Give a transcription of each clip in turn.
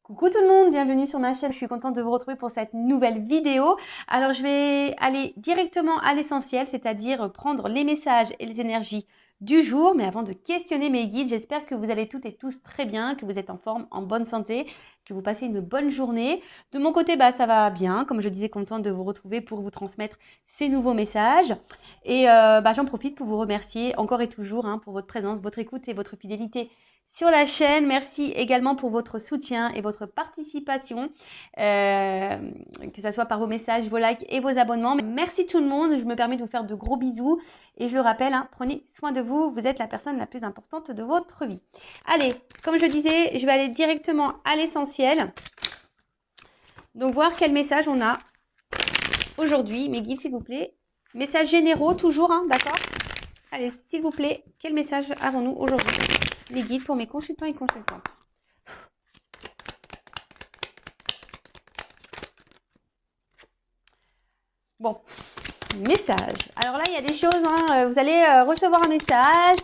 Coucou tout le monde, bienvenue sur ma chaîne, je suis contente de vous retrouver pour cette nouvelle vidéo. Alors je vais aller directement à l'essentiel, c'est-à-dire prendre les messages et les énergies du jour. Mais avant de questionner mes guides, j'espère que vous allez toutes et tous très bien, que vous êtes en forme, en bonne santé, que vous passez une bonne journée. De mon côté, ça va bien, comme je disais, contente de vous retrouver pour vous transmettre ces nouveaux messages. Et j'en profite pour vous remercier encore et toujours pour votre présence, votre écoute et votre fidélité sur la chaîne. Merci également pour votre soutien et votre participation, que ce soit par vos messages, vos likes et vos abonnements. Merci tout le monde, je me permets de vous faire de gros bisous et je le rappelle, prenez soin de vous, vous êtes la personne la plus importante de votre vie. Allez, comme je disais, je vais aller directement à l'essentiel. Donc voir quel message on a aujourd'hui. Mes guides, s'il vous plaît. Messages généraux toujours, d'accord? Allez, s'il vous plaît, quel message avons-nous aujourd'hui? Les guides pour mes consultants et consultantes. Bon, message. Alors là, il y a des choses, vous allez recevoir un message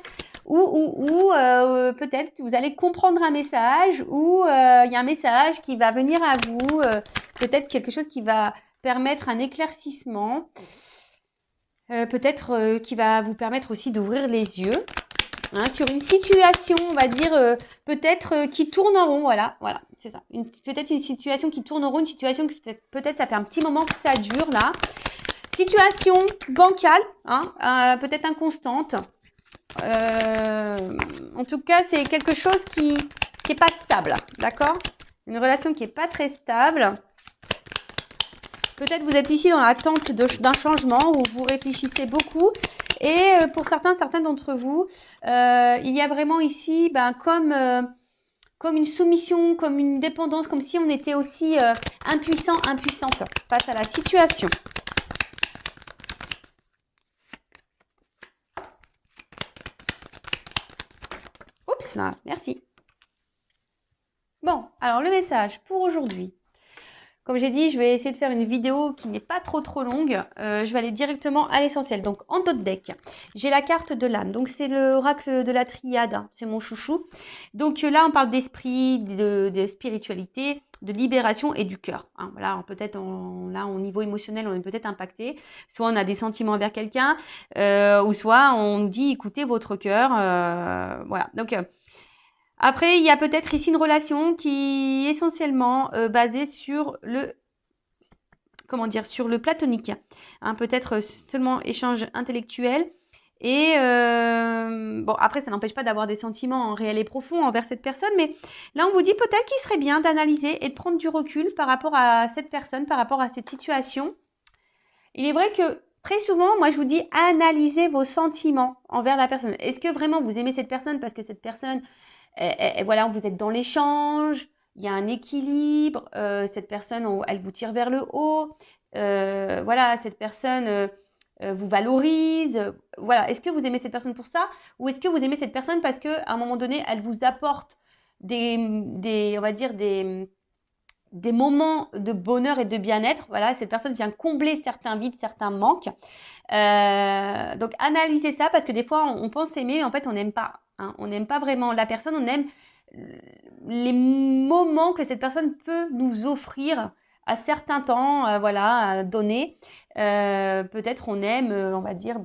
ou peut-être vous allez comprendre un message ou il y a un message qui va venir à vous, peut-être quelque chose qui va permettre un éclaircissement, peut-être qui va vous permettre aussi d'ouvrir les yeux. Sur une situation, on va dire, peut-être qui tourne en rond, voilà, c'est ça. Peut-être une situation qui tourne en rond, une situation que peut-être ça fait un petit moment que ça dure, là. Situation bancale, peut-être inconstante. En tout cas, c'est quelque chose qui n'est pas stable, d'accord? Une relation qui n'est pas très stable. Peut-être vous êtes ici dans l'attente d'un changement où vous réfléchissez beaucoup. Et pour certains d'entre vous, il y a vraiment ici comme une soumission, comme une dépendance, comme si on était aussi impuissante face à la situation. Oups, là, merci. Bon, alors le message pour aujourd'hui. Comme j'ai dit, je vais essayer de faire une vidéo qui n'est pas trop longue. Je vais aller directement à l'essentiel. Donc, en top deck, j'ai la carte de l'âme. Donc, c'est l'oracle de la triade. C'est mon chouchou. Donc, là, on parle d'esprit, de spiritualité, de libération et du cœur. Voilà, peut-être, là, au niveau émotionnel, on est peut-être impacté. Soit on a des sentiments envers quelqu'un, ou soit on dit, écoutez votre cœur. Voilà, donc... Après, il y a peut-être ici une relation qui est essentiellement basée sur sur le platonique. Peut-être seulement échange intellectuel. Et après, ça n'empêche pas d'avoir des sentiments réels et profonds envers cette personne. Mais là, on vous dit peut-être qu'il serait bien d'analyser et de prendre du recul par rapport à cette personne, par rapport à cette situation. Il est vrai que très souvent, moi, je vous dis, analysez vos sentiments envers la personne. Est-ce que vraiment vous aimez cette personne parce que cette personne... Et voilà, vous êtes dans l'échange, il y a un équilibre, cette personne, elle vous tire vers le haut, voilà, cette personne vous valorise, voilà. Est-ce que vous aimez cette personne pour ça ou est-ce que vous aimez cette personne parce qu'à un moment donné, elle vous apporte on va dire des moments de bonheur et de bien-être. Voilà, cette personne vient combler certains vides, certains manques. Donc, analysez ça parce que des fois, on pense aimer, mais en fait, on n'aime pas. On n'aime pas vraiment la personne, on aime les moments que cette personne peut nous offrir à certains temps, donnés. Peut-être on aime, on va dire,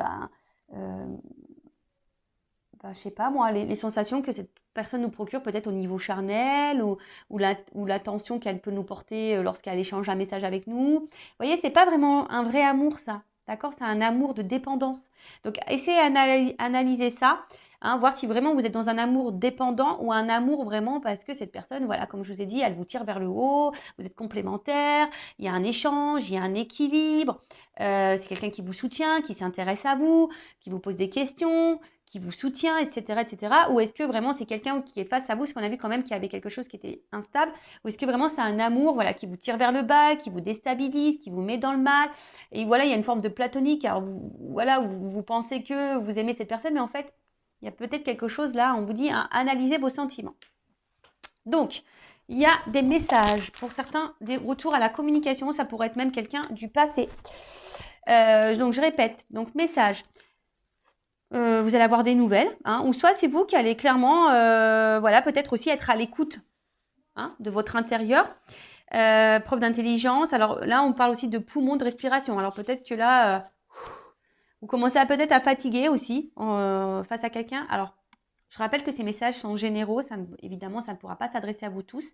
je sais pas moi, les sensations que cette personne nous procure peut-être au niveau charnel ou l'attention qu'elle peut nous porter lorsqu'elle échange un message avec nous. Vous voyez, c'est pas vraiment un vrai amour ça, d'accord? C'est un amour de dépendance. Donc essayez d'analyser ça, voir si vraiment vous êtes dans un amour dépendant ou un amour vraiment parce que cette personne, voilà, comme je vous ai dit, elle vous tire vers le haut, vous êtes complémentaires, il y a un échange, il y a un équilibre, c'est quelqu'un qui vous soutient, qui s'intéresse à vous, qui vous pose des questions, qui vous soutient, etc., etc. Ou est-ce que vraiment c'est quelqu'un qui est face à vous, parce qu'on a vu quand même qu'il y avait quelque chose qui était instable, ou est-ce que vraiment c'est un amour, voilà, qui vous tire vers le bas, qui vous déstabilise, qui vous met dans le mal, et voilà, il y a une forme de platonique, alors voilà, où vous pensez que vous aimez cette personne, mais en fait, il y a peut-être quelque chose là, on vous dit, analysez vos sentiments. Donc, il y a des messages, pour certains, des retours à la communication, ça pourrait être même quelqu'un du passé. Donc, je répète, donc message. Vous allez avoir des nouvelles, ou soit c'est vous qui allez clairement, peut-être aussi être à l'écoute hein, de votre intérieur. Preuve d'intelligence. Alors là, on parle aussi de poumons, de respiration. Alors peut-être que là, vous commencez à peut-être à fatiguer aussi face à quelqu'un. Alors, je rappelle que ces messages sont généraux. Évidemment, ça ne pourra pas s'adresser à vous tous.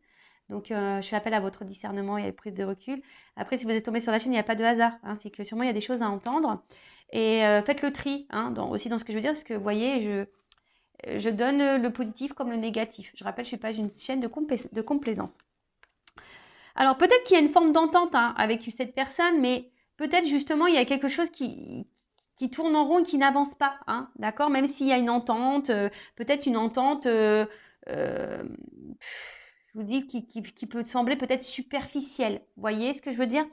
Donc, je fais appel à votre discernement et à la prise de recul. Après, si vous êtes tombé sur la chaîne, il n'y a pas de hasard. Hein, c'est que sûrement, il y a des choses à entendre. Et faites le tri hein, aussi dans ce que je veux dire. Parce que, vous voyez, je donne le positif comme le négatif. Je rappelle, je ne suis pas une chaîne de complaisance. Alors, peut-être qu'il y a une forme d'entente hein, avec cette personne, mais peut-être justement, il y a quelque chose qui tourne en rond et qui n'avance pas. Hein, d'accord. Même s'il y a une entente, peut-être une entente, je vous dis, qui peut sembler peut-être superficielle. Vous voyez ce que je veux dire?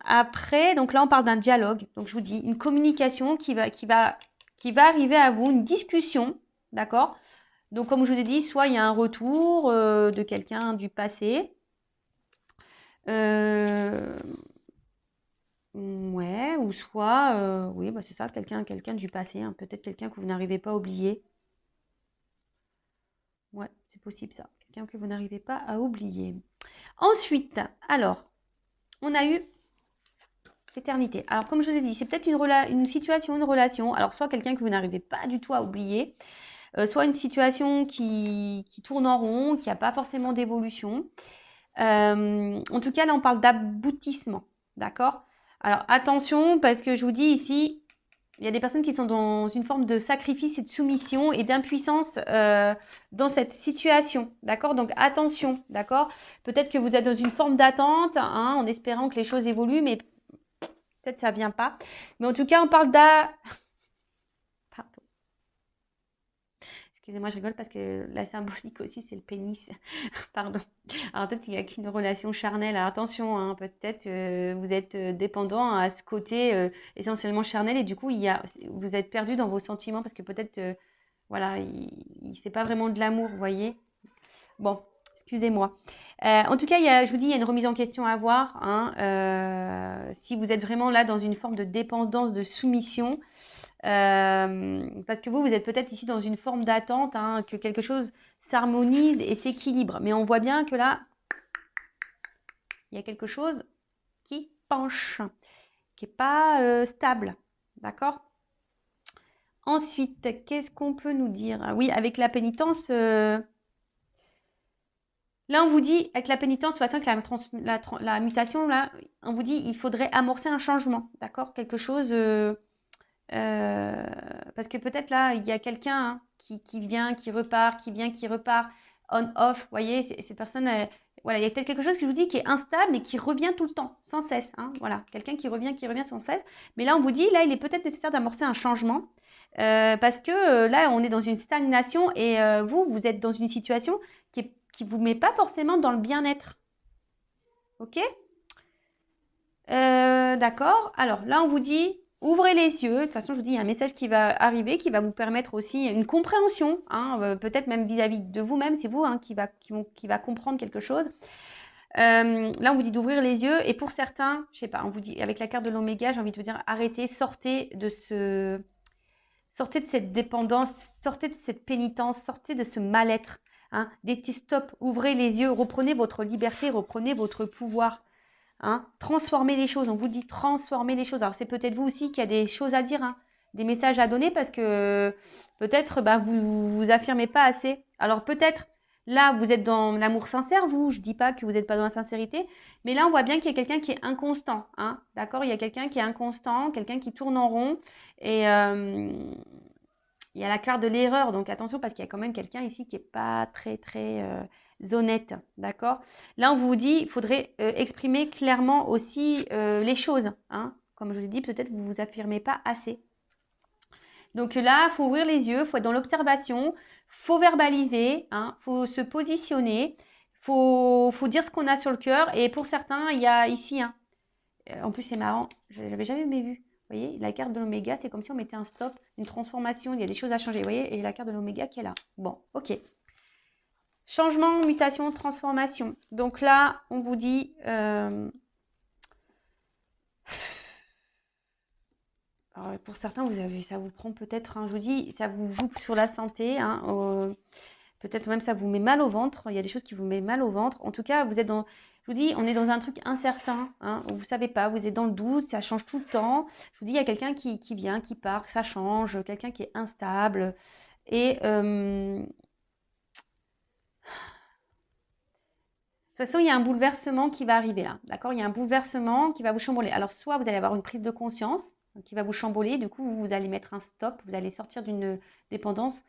Après, donc là, on parle d'un dialogue. Donc, je vous dis, une communication qui va arriver à vous, une discussion, d'accord? Donc, comme je vous ai dit, soit il y a un retour de quelqu'un du passé. Ouais, ou soit, oui, bah c'est ça, quelqu'un du passé, hein, peut-être quelqu'un que vous n'arrivez pas à oublier. Ouais, c'est possible ça, quelqu'un que vous n'arrivez pas à oublier. Ensuite, alors, on a eu l'éternité. Alors, comme je vous ai dit, c'est peut-être une situation, une relation. Alors, soit quelqu'un que vous n'arrivez pas du tout à oublier, soit une situation qui tourne en rond, qui n'a pas forcément d'évolution. En tout cas, là, on parle d'aboutissement. D'accord? Alors, attention, parce que je vous dis ici, il y a des personnes qui sont dans une forme de sacrifice et de soumission et d'impuissance dans cette situation. D'accord? Donc, attention. D'accord? Peut-être que vous êtes dans une forme d'attente hein, en espérant que les choses évoluent, mais peut-être ça ne vient pas. Mais en tout cas, on parle Pardon. Excusez-moi, je rigole parce que la symbolique aussi, c'est le pénis. Pardon. Alors peut-être qu'il n'y a qu'une relation charnelle. Alors attention, hein, peut-être vous êtes dépendant à ce côté essentiellement charnel et du coup, vous êtes perdu dans vos sentiments parce que peut-être, voilà, c'est pas vraiment de l'amour, vous voyez. Bon, excusez-moi. En tout cas, je vous dis, il y a une remise en question à avoir. Hein, si vous êtes vraiment là dans une forme de dépendance, de soumission, parce que vous êtes peut-être ici dans une forme d'attente, hein, que quelque chose s'harmonise et s'équilibre. Mais on voit bien que là, il y a quelque chose qui penche, qui n'est pas stable. D'accord? Ensuite, qu'est-ce qu'on peut nous dire? Ah oui, avec la pénitence, là, on vous dit, avec la pénitence, de toute façon, avec la mutation, là, on vous dit, il faudrait amorcer un changement. D'accord? Quelque chose. Parce que peut-être là, il y a quelqu'un hein, qui vient, qui repart, qui vient, qui repart, on-off. Vous voyez, ces personnes, voilà, il y a peut-être quelque chose que je vous dis qui est instable et qui revient tout le temps, sans cesse. Hein, voilà, quelqu'un qui revient sans cesse. Mais là, on vous dit, là, il est peut-être nécessaire d'amorcer un changement. Parce que là, on est dans une stagnation et vous êtes dans une situation qui ne vous met pas forcément dans le bien-être. Ok? D'accord. Alors là, on vous dit, ouvrez les yeux. De toute façon, je vous dis, il y a un message qui va arriver, qui va vous permettre aussi une compréhension, hein, peut-être même vis-à-vis de vous-même, c'est vous hein, qui va comprendre quelque chose. Là, on vous dit d'ouvrir les yeux. Et pour certains, je sais pas, on vous dit, avec la carte de l'oméga, j'ai envie de vous dire, arrêtez, sortez de cette dépendance, sortez de cette pénitence, sortez de ce mal-être. Hein. Dites stop, ouvrez les yeux, reprenez votre liberté, reprenez votre pouvoir. Hein, transformer les choses, on vous dit transformer les choses. Alors c'est peut-être vous aussi qui a des choses à dire, hein, des messages à donner parce que peut-être vous affirmez pas assez. Alors peut-être là vous êtes dans l'amour sincère, vous, je dis pas que vous n'êtes pas dans la sincérité, mais là on voit bien qu'il y a quelqu'un qui est inconstant, hein, d'accord? Il y a quelqu'un qui est inconstant, quelqu'un qui tourne en rond et il y a la carte de l'erreur, donc attention parce qu'il y a quand même quelqu'un ici qui n'est pas très très honnête, d'accord? Là, on vous dit, il faudrait exprimer clairement aussi les choses. Hein. Comme je vous ai dit, peut-être vous ne vous affirmez pas assez. Donc là, il faut ouvrir les yeux, il faut être dans l'observation, il faut verbaliser, il faut se positionner, il faut dire ce qu'on a sur le cœur. Et pour certains, il y a ici, en plus c'est marrant, je n'avais jamais vu. Vous voyez, la carte de l'oméga, c'est comme si on mettait un stop, une transformation, il y a des choses à changer. Vous voyez, et la carte de l'oméga qui est là. Bon, ok. Changement, mutation, transformation. Donc là, on vous dit... alors pour certains, ça vous prend peut-être, hein, je vous dis, ça vous joue sur la santé. Hein, Peut-être même ça vous met mal au ventre. Il y a des choses qui vous mettent mal au ventre. En tout cas, vous êtes dans, je vous dis, on est dans un truc incertain. Hein, vous ne savez pas, vous êtes dans le doute, ça change tout le temps. Je vous dis, il y a quelqu'un qui vient, qui part, ça change, quelqu'un qui est instable. Et de toute façon, il y a un bouleversement qui va arriver là. D'accord? Il y a un bouleversement qui va vous chambouler. Alors, soit vous allez avoir une prise de conscience qui va vous chambouler. Du coup, vous allez mettre un stop. Vous allez sortir d'une dépendance,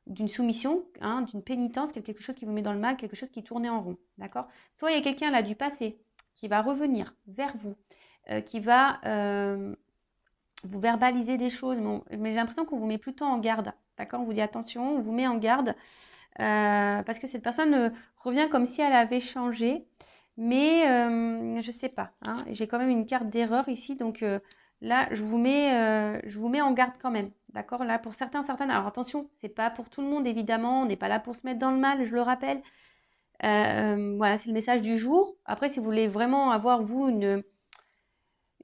d'une soumission, hein, d'une pénitence, quelque chose qui vous met dans le mal, quelque chose qui tournait en rond. D'accord? Soit il y a quelqu'un là du passé qui va revenir vers vous, qui va vous verbaliser des choses. Mais j'ai l'impression qu'on vous met plutôt en garde. D'accord? On vous dit attention, on vous met en garde. Parce que cette personne revient comme si elle avait changé, mais je ne sais pas. Hein, j'ai quand même une carte d'erreur ici, donc là, je vous mets en garde quand même. D'accord? Là, pour certaines. Alors attention, c'est pas pour tout le monde, évidemment. On n'est pas là pour se mettre dans le mal, je le rappelle. Voilà, c'est le message du jour. Après, si vous voulez vraiment avoir, vous, une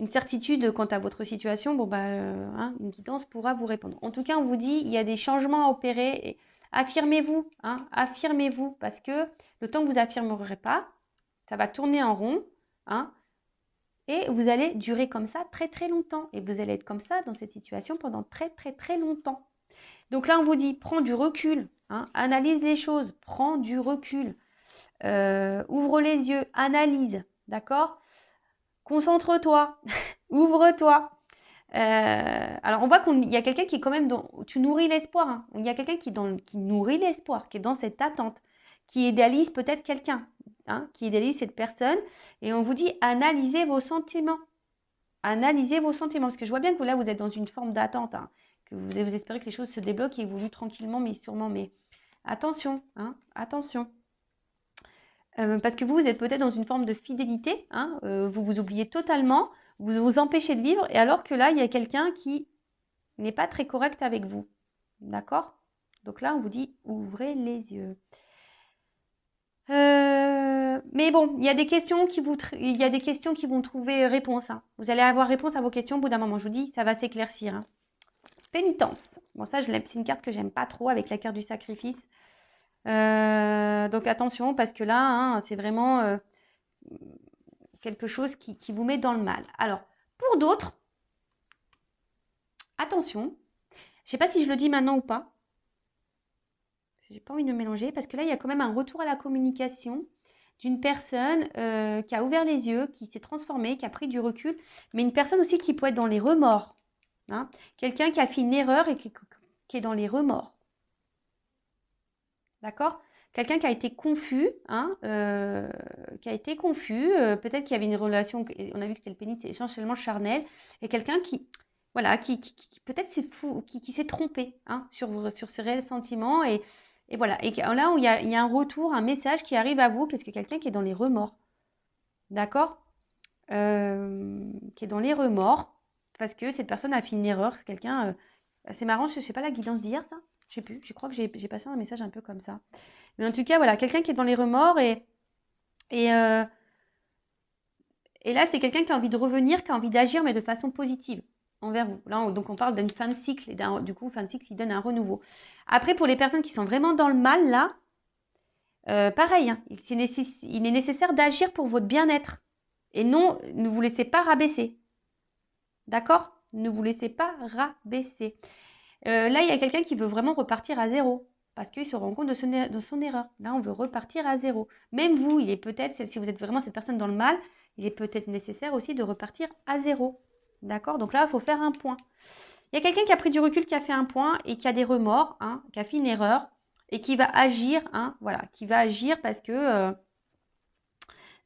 certitude quant à votre situation, bon, hein, une guidance pourra vous répondre. En tout cas, on vous dit, il y a des changements à opérer. Et affirmez-vous, hein, affirmez-vous, parce que le temps que vous n'affirmerez pas, ça va tourner en rond, hein, et vous allez durer comme ça très très longtemps. Et vous allez être comme ça dans cette situation pendant très très très longtemps. Donc là, on vous dit, prends du recul, hein, analyse les choses, prends du recul, ouvre les yeux, analyse, d'accord? Concentre-toi, ouvre-toi. Alors, on voit qu'il y a quelqu'un qui est quand même dans. Tu nourris l'espoir. Hein. Il y a quelqu'un qui nourrit l'espoir, qui est dans cette attente, qui idéalise peut-être quelqu'un, hein, qui idéalise cette personne. Et on vous dit analysez vos sentiments. Analysez vos sentiments. Parce que je vois bien que là, vous êtes dans une forme d'attente, hein, que vous espérez que les choses se débloquent et évoluent tranquillement, mais sûrement. Mais attention, hein, attention. Parce que vous êtes peut-être dans une forme de fidélité, hein, vous vous oubliez totalement, vous vous empêchez de vivre, et alors que là, il y a quelqu'un qui n'est pas très correct avec vous. D'accord? Donc là, on vous dit, ouvrez les yeux. Mais bon, il y a des questions qui vont trouver réponse. Hein. Vous allez avoir réponse à vos questions au bout d'un moment. Je vous dis, ça va s'éclaircir. Hein. Pénitence. Bon, ça, c'est une carte que j'aime pas trop avec la carte du sacrifice. Donc attention, parce que là, hein, c'est vraiment quelque chose qui vous met dans le mal. Alors, pour d'autres, attention, je ne sais pas si je le dis maintenant ou pas. J'ai pas envie de me mélanger, parce que là, il y a quand même un retour à la communication d'une personne qui a ouvert les yeux, qui s'est transformée, qui a pris du recul, mais une personne aussi qui peut être dans les remords. Hein. Quelqu'un qui a fait une erreur et qui est dans les remords. D'accord? Quelqu'un qui a été confus, hein, peut-être qu'il y avait une relation, on a vu que c'était le pénis, c'est essentiellement charnel, et quelqu'un qui, voilà, qui peut-être c'est fou, qui s'est trompé, hein, sur ses réels sentiments, et voilà. Et là où il y a un retour, un message qui arrive à vous, parce que quelqu'un qui est dans les remords, d'accord? Qui est dans les remords, parce que cette personne a fait une erreur, c'est quelqu'un, c'est marrant, je ne sais pas la guidance d'hier, ça? Je sais plus, je crois que j'ai passé un message un peu comme ça. Mais en tout cas, voilà, quelqu'un qui est dans les remords et, euh, et là, c'est quelqu'un qui a envie de revenir, qui a envie d'agir, mais de façon positive envers vous. Là, donc, on parle d'une fin de cycle, et du coup, fin de cycle qui donne un renouveau. Après, pour les personnes qui sont vraiment dans le mal, là, pareil, hein, il est nécessaire d'agir pour votre bien-être. Et non, ne vous laissez pas rabaisser. D'accord? Ne vous laissez pas rabaisser. Là, il y a quelqu'un qui veut vraiment repartir à zéro parce qu'il se rend compte de son erreur. Là, on veut repartir à zéro. Même vous, il est peut-être, si vous êtes vraiment cette personne dans le mal, il est peut-être nécessaire aussi de repartir à zéro. D'accord? Donc là, il faut faire un point. Il y a quelqu'un qui a pris du recul, qui a fait un point et qui a des remords, hein, qui a fait une erreur et qui va agir, hein, voilà, qui va agir parce que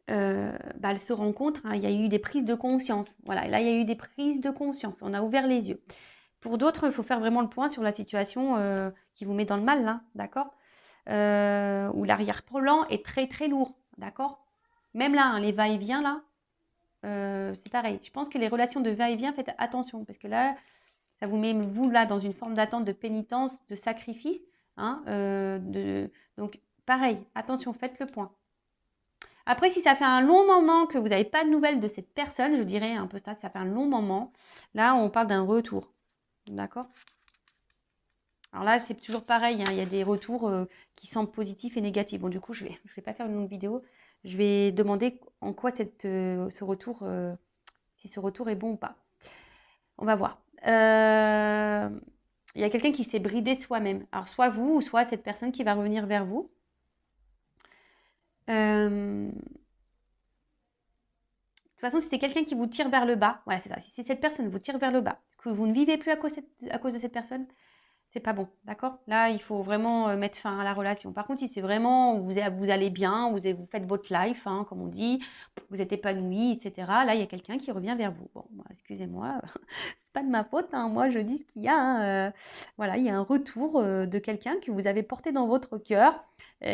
elle se rend compte, hein, il y a eu des prises de conscience. Voilà, là, il y a eu des prises de conscience. On a ouvert les yeux. Pour d'autres, il faut faire vraiment le point sur la situation qui vous met dans le mal, là, d'accord? Où l'arrière-plan est très, très lourd, d'accord? Même là, hein, les va-et-vient, là, c'est pareil. Je pense que les relations de va-et-vient, faites attention, parce que là, ça vous met, vous, là, dans une forme d'attente, de pénitence, de sacrifice. Hein, donc, pareil, attention, faites le point. Après, si ça fait un long moment que vous n'avez pas de nouvelles de cette personne, je dirais un peu ça, ça fait un long moment, là, on parle d'un retour. D'accord? Alors là, c'est toujours pareil, hein, il y a des retours qui semblent positifs et négatifs. Bon, du coup, je vais pas faire une longue vidéo. Je vais demander en quoi ce retour, si ce retour est bon ou pas. On va voir. Il y a quelqu'un qui s'est bridé soi-même. Alors, soit vous, ou soit cette personne qui va revenir vers vous. De toute façon, si c'est quelqu'un qui vous tire vers le bas, voilà, c'est ça. Si cette personne vous tire vers le bas, que vous ne vivez plus à cause de cette personne, c'est pas bon, d'accord? Là, il faut vraiment mettre fin à la relation. Par contre, si c'est vraiment, vous allez bien, vous faites votre life, hein, comme on dit, vous êtes épanoui, etc. Là, il y a quelqu'un qui revient vers vous. Bon, excusez-moi, c'est pas de ma faute, hein, moi je dis ce qu'il y a. Hein, voilà, il y a un retour de quelqu'un que vous avez porté dans votre cœur,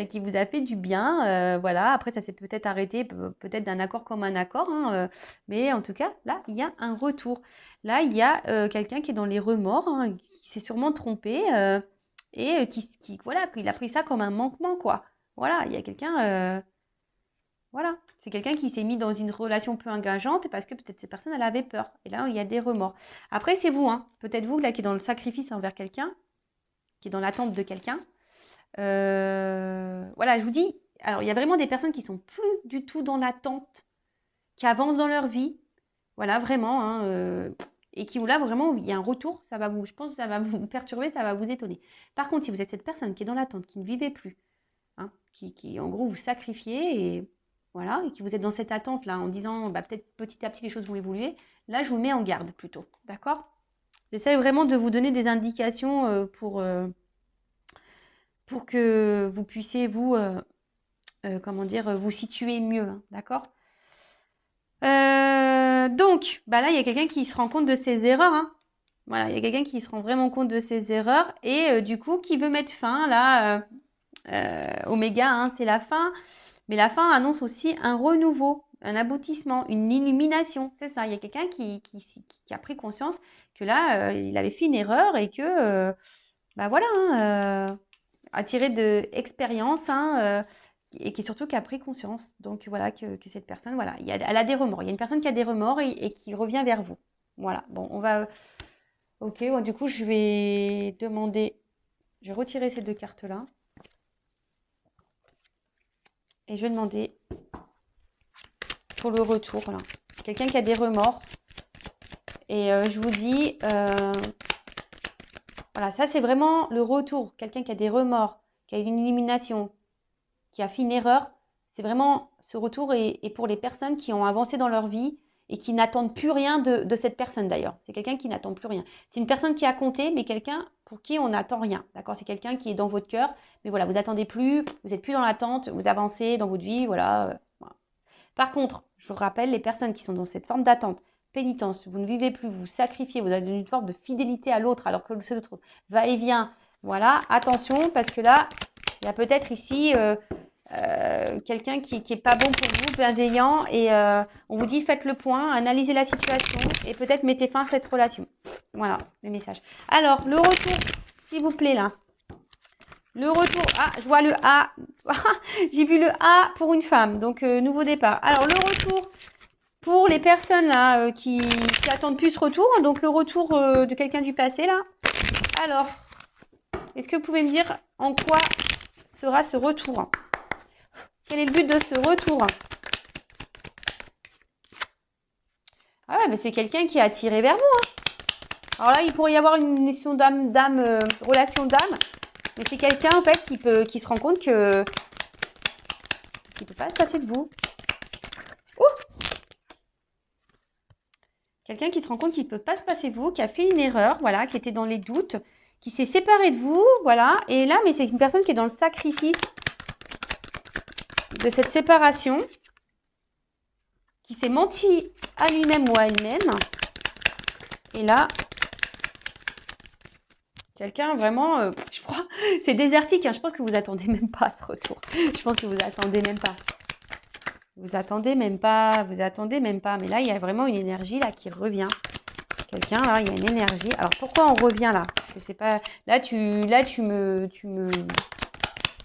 qui vous a fait du bien. Voilà, après ça s'est peut-être arrêté, peut-être d'un accord comme un accord, hein, mais en tout cas, là, il y a un retour. Là, il y a quelqu'un qui est dans les remords, hein, qui s'est sûrement trompé et voilà, qu'il a pris ça comme un manquement, quoi. Voilà, il y a quelqu'un, voilà, c'est quelqu'un qui s'est mis dans une relation peu engageante parce que peut-être cette personne, elle avait peur. Et là, il y a des remords. Après, c'est vous, hein. Peut-être vous, là, qui est dans le sacrifice envers quelqu'un, qui est dans l'attente de quelqu'un. Voilà, je vous dis, alors, il y a vraiment des personnes qui sont plus du tout dans l'attente, qui avancent dans leur vie. Voilà, vraiment, hein, et qui, là, vraiment, il y a un retour, je pense que ça va vous perturber, ça va vous étonner. Par contre, si vous êtes cette personne qui est dans l'attente, qui ne vivait plus, hein, qui, en gros, vous sacrifiez et voilà, et que vous êtes dans cette attente-là, en disant, bah, peut-être petit à petit, les choses vont évoluer, là, je vous mets en garde plutôt, d'accord? J'essaie vraiment de vous donner des indications pour que vous puissiez, vous, comment dire, vous situer mieux, hein, d'accord? Donc, bah là, il y a quelqu'un qui se rend compte de ses erreurs, hein. Voilà, il y a quelqu'un qui se rend vraiment compte de ses erreurs et du coup, qui veut mettre fin, là, Oméga, hein, c'est la fin. Mais la fin annonce aussi un renouveau, un aboutissement, une illumination. C'est ça, il y a quelqu'un qui a pris conscience que là, il avait fait une erreur et que, bah voilà, hein, a tiré de expérience, hein, et qui surtout qui a pris conscience. Donc voilà, que cette personne, voilà, elle a des remords. Il y a une personne qui a des remords et qui revient vers vous. Voilà, bon, on va... Ok, bon, du coup, je vais retirer ces deux cartes-là. Et je vais demander pour le retour, là. Quelqu'un qui a des remords. Et je vous dis, voilà, ça c'est vraiment le retour. Quelqu'un qui a des remords, qui a une élimination, qui a fait une erreur. C'est vraiment ce retour est pour les personnes qui ont avancé dans leur vie et qui n'attendent plus rien de cette personne d'ailleurs. C'est quelqu'un qui n'attend plus rien. C'est une personne qui a compté, mais quelqu'un pour qui on n'attend rien. D'accord? C'est quelqu'un qui est dans votre cœur, mais voilà, vous n'attendez plus, vous n'êtes plus dans l'attente, vous avancez dans votre vie, voilà. Voilà. Par contre, je vous rappelle, les personnes qui sont dans cette forme d'attente, pénitence, vous ne vivez plus, vous vous sacrifiez, vous avez une forme de fidélité à l'autre alors que l'autre va et vient. Voilà, attention parce que là, il y a peut-être ici quelqu'un qui est pas bon pour vous, bienveillant, et on vous dit faites le point, analysez la situation et peut-être mettez fin à cette relation. Voilà le message. Alors, le retour, s'il vous plaît, là. Le retour, ah, je vois le A. J'ai vu le A pour une femme, donc nouveau départ. Alors, le retour pour les personnes là qui attendent plus ce retour, donc le retour de quelqu'un du passé, là. Alors, est-ce que vous pouvez me dire en quoi sera ce retour ? Quel est le but de ce retour? Ah ouais, mais c'est quelqu'un qui est attiré vers vous. Hein. Alors là, il pourrait y avoir une relation d'âme, mais c'est quelqu'un en fait qui se rend compte que peut pas se passer de vous. Quelqu'un qui se rend compte qu'il peut pas se passer de vous, qui a fait une erreur, voilà, qui était dans les doutes, qui s'est séparé de vous, voilà. Et là, mais c'est une personne qui est dans le sacrifice de cette séparation, qui s'est menti à lui-même ou à elle-même. Et là, quelqu'un vraiment, je crois, c'est désertique. Hein, je pense que vous attendez même pas ce retour. Je pense que vous attendez même pas. Vous attendez même pas. Mais là, il y a vraiment une énergie là qui revient. Quelqu'un là, il y a une énergie. Alors pourquoi on revient là? Parce que c'est pas. Là, tu me.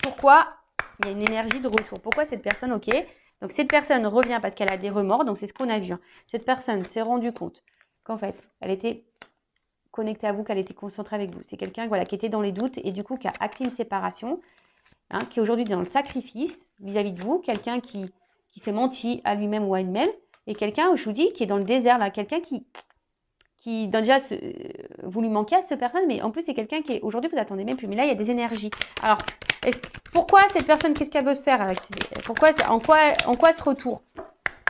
Pourquoi il y a une énergie de retour? Pourquoi cette personne, ok? Donc cette personne revient parce qu'elle a des remords. Donc c'est ce qu'on a vu. Hein. Cette personne s'est rendue compte qu'en fait, elle était connectée à vous, qu'elle était concentrée avec vous. C'est quelqu'un voilà, qui était dans les doutes et du coup qui a acté une séparation, hein, qui est aujourd'hui dans le sacrifice vis-à-vis de vous, quelqu'un qui s'est menti à lui-même ou à elle-même, et quelqu'un, je vous dis, qui est dans le désert, là, quelqu'un qui déjà, vous lui manquez à cette personne, mais en plus, c'est quelqu'un qui est, aujourd'hui, vous attendez même plus, mais là, il y a des énergies. Alors, pourquoi cette personne, qu'est-ce qu'elle veut faire avec en quoi ce retour?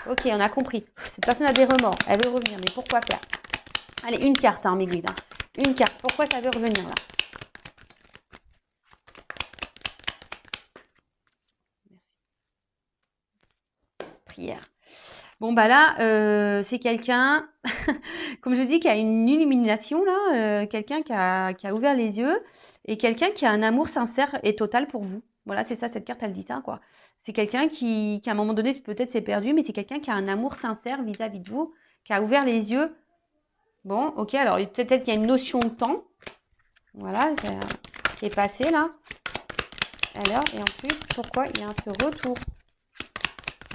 Ok, on a compris. Cette personne a des remords, elle veut revenir, mais pourquoi faire? Allez, une carte, hein, mes guides. Hein. Une carte, pourquoi ça veut revenir là? Prière. Bon, bah là, c'est quelqu'un, comme je dis, qui a une illumination, là, quelqu'un qui a ouvert les yeux et quelqu'un qui a un amour sincère et total pour vous. Voilà, c'est ça, cette carte, elle dit ça, quoi. C'est quelqu'un qui, à un moment donné, peut-être s'est perdu, mais c'est quelqu'un qui a un amour sincère vis-à-vis de vous, qui a ouvert les yeux. Bon, ok, alors peut-être qu'il y a une notion de temps. Voilà, qui est passé, là. Alors, et en plus, pourquoi il y a ce retour?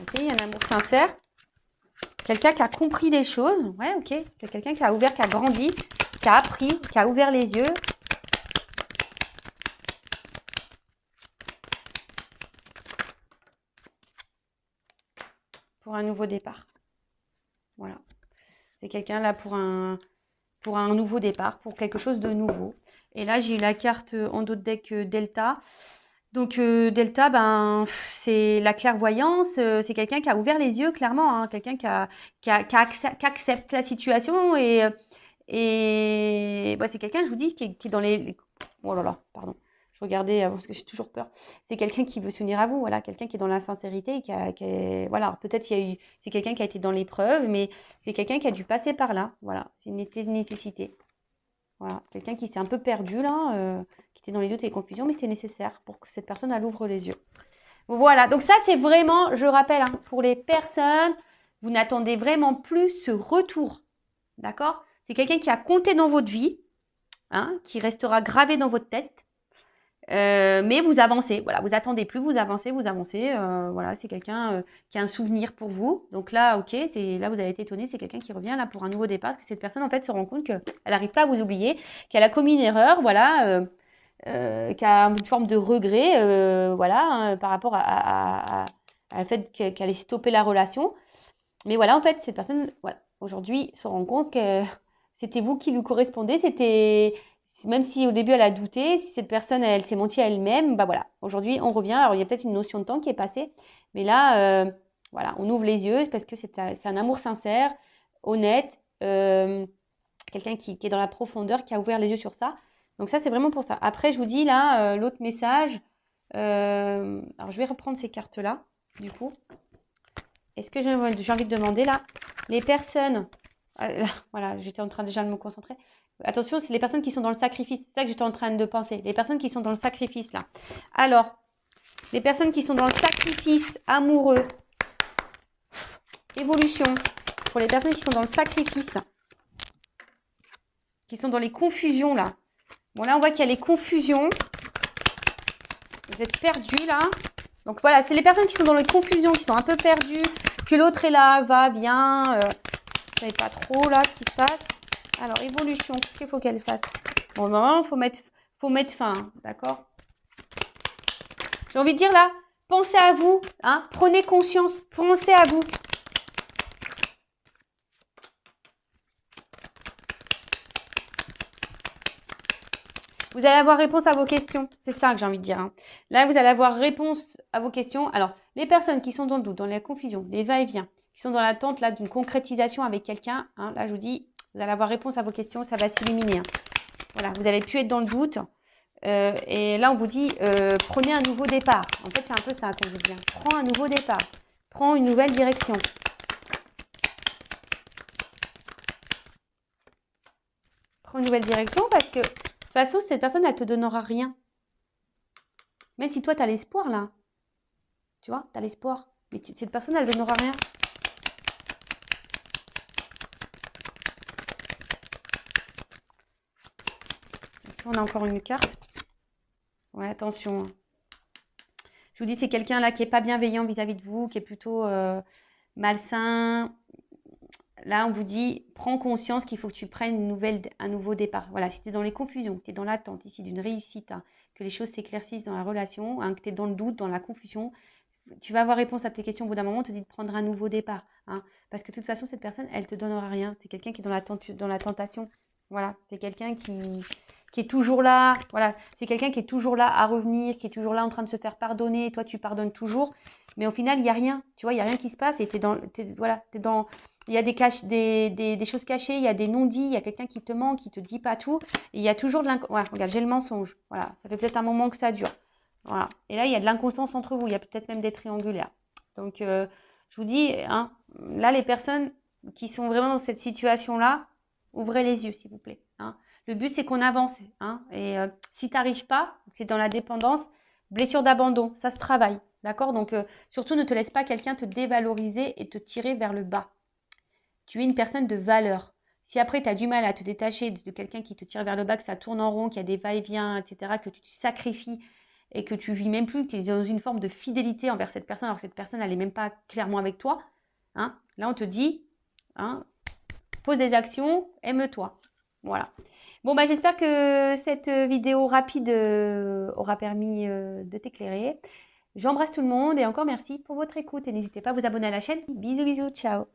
Ok, il y a un amour sincère. Quelqu'un qui a compris des choses. Ouais, ok. C'est quelqu'un qui a ouvert, qui a grandi, qui a appris, qui a ouvert les yeux. Pour un nouveau départ. Voilà. C'est quelqu'un là pour un nouveau départ, pour quelque chose de nouveau. Et là, j'ai eu la carte en dos de deck Delta. Donc, Delta, ben, c'est la clairvoyance. C'est quelqu'un qui a ouvert les yeux, clairement. Hein, quelqu'un qui accepte la situation. Et bah, c'est quelqu'un, je vous dis, qui est dans les... Oh là là, pardon. Je regardais parce que j'ai toujours peur. C'est quelqu'un qui veut s'unir à vous, voilà, quelqu'un qui est dans la sincérité, voilà, peut-être c'est quelqu'un qui a été dans l'épreuve, mais c'est quelqu'un qui a dû passer par là, voilà, c'est une nécessité, voilà, quelqu'un qui s'est un peu perdu là, qui était dans les doutes et les confusions, mais c'était nécessaire pour que cette personne elle ouvre les yeux. Voilà, donc ça c'est vraiment, je rappelle, hein, pour les personnes, vous n'attendez vraiment plus ce retour, d'accord? C'est quelqu'un qui a compté dans votre vie, hein, qui restera gravé dans votre tête. Mais vous avancez, voilà, vous attendez plus, vous avancez, voilà, c'est quelqu'un qui a un souvenir pour vous. Donc là, ok, là vous avez été étonné, c'est quelqu'un qui revient là pour un nouveau départ, parce que cette personne en fait se rend compte qu'elle n'arrive pas à vous oublier, qu'elle a commis une erreur, voilà, qui a une forme de regret, voilà, hein, par rapport à le fait qu'elle ait stoppé la relation. Mais voilà, en fait, cette personne, voilà, aujourd'hui, se rend compte que c'était vous qui lui correspondez. Même si au début elle a douté, si cette personne, elle s'est mentie à elle-même, bah voilà. Aujourd'hui, on revient. Alors, il y a peut-être une notion de temps qui est passée. Mais là, voilà, on ouvre les yeux parce que c'est un amour sincère, honnête, quelqu'un qui est dans la profondeur, qui a ouvert les yeux sur ça. Donc ça, c'est vraiment pour ça. Après, je vous dis là, l'autre message. Alors, je vais reprendre ces cartes-là, du coup. Est-ce que j'ai envie de demander là, les personnes, voilà, j'étais en train déjà de me concentrer. Attention, c'est les personnes qui sont dans le sacrifice. C'est ça que j'étais en train de penser. Les personnes qui sont dans le sacrifice là. Alors, les personnes qui sont dans le sacrifice amoureux, évolution. Pour les personnes qui sont dans le sacrifice, qui sont dans les confusions là. Bon là, on voit qu'il y a les confusions. Vous êtes perdus là. Donc voilà, c'est les personnes qui sont dans les confusions, qui sont un peu perdues, que l'autre est là, va, vient. Vous ne savez pas trop là ce qui se passe. Alors, évolution, qu'est-ce qu'il faut qu'elle fasse? Bon, normalement, il faut mettre fin, d'accord? J'ai envie de dire là, pensez à vous, hein, prenez conscience, pensez à vous. Vous allez avoir réponse à vos questions. C'est ça que j'ai envie de dire. Hein. Là, vous allez avoir réponse à vos questions. Alors, les personnes qui sont dans le doute, dans la confusion, les va-et-vient, qui sont dans l'attente là d'une concrétisation avec quelqu'un, hein, là, je vous dis, vous allez avoir réponse à vos questions, ça va s'illuminer. Hein. Voilà, vous allez plus être dans le doute. Et là, on vous dit, prenez un nouveau départ. En fait, c'est un peu ça qu'on vous dit. Hein. Prends un nouveau départ. Prends une nouvelle direction. Prends une nouvelle direction parce que... De toute façon, cette personne, elle ne te donnera rien. Même si toi, tu as l'espoir, là. Tu vois, tu as l'espoir. Mais cette personne, elle ne donnera rien. Est-ce qu'on a encore une carte? Ouais, attention. Je vous dis, c'est quelqu'un, là, qui n'est pas bienveillant vis-à-vis de vous, qui est plutôt malsain. là, on vous dit, prends conscience qu'il faut que tu prennes un nouveau départ. Voilà, si tu es dans les confusions, que tu es dans l'attente ici d'une réussite, hein, que les choses s'éclaircissent dans la relation, hein, que tu es dans le doute, dans la confusion, tu vas avoir réponse à tes questions. Au bout d'un moment, on te dit de prendre un nouveau départ. Hein, parce que de toute façon, cette personne, elle te donnera rien. C'est quelqu'un qui est dans la tentation. Voilà, c'est quelqu'un qui est toujours là. Voilà, c'est quelqu'un qui est toujours là à revenir, qui est toujours là en train de se faire pardonner. Toi, tu pardonnes toujours. Mais au final, il n'y a rien. Tu vois, il n'y a rien qui se passe. Et voilà, il y a des choses cachées, il y a des non-dits, il y a quelqu'un qui te ment, qui te dit pas tout. Et il y a toujours de l'inconscience. Ouais, regarde, j'ai le mensonge. Voilà, ça fait peut-être un moment que ça dure. Voilà. Et là, il y a de l'inconstance entre vous. Il y a peut-être même des triangulaires. Donc, je vous dis, hein, là, les personnes qui sont vraiment dans cette situation-là, ouvrez les yeux, s'il vous plaît. Hein. Le but, c'est qu'on avance. Hein. Et si tu n'arrives pas, c'est dans la dépendance, blessure d'abandon, ça se travaille. D'accord? Donc, surtout, ne te laisse pas quelqu'un te dévaloriser et te tirer vers le bas. Tu es une personne de valeur. Si après, tu as du mal à te détacher de quelqu'un qui te tire vers le bas, que ça tourne en rond, qu'il y a des va-et-vient, etc., que tu te sacrifies et que tu vis même plus, que tu es dans une forme de fidélité envers cette personne, alors que cette personne, elle n'est même pas clairement avec toi, hein, là, on te dit, hein, pose des actions, aime-toi. Voilà. Bon, bah, j'espère que cette vidéo rapide aura permis de t'éclairer. J'embrasse tout le monde et encore merci pour votre écoute. Et n'hésitez pas à vous abonner à la chaîne. Bisous, bisous, ciao.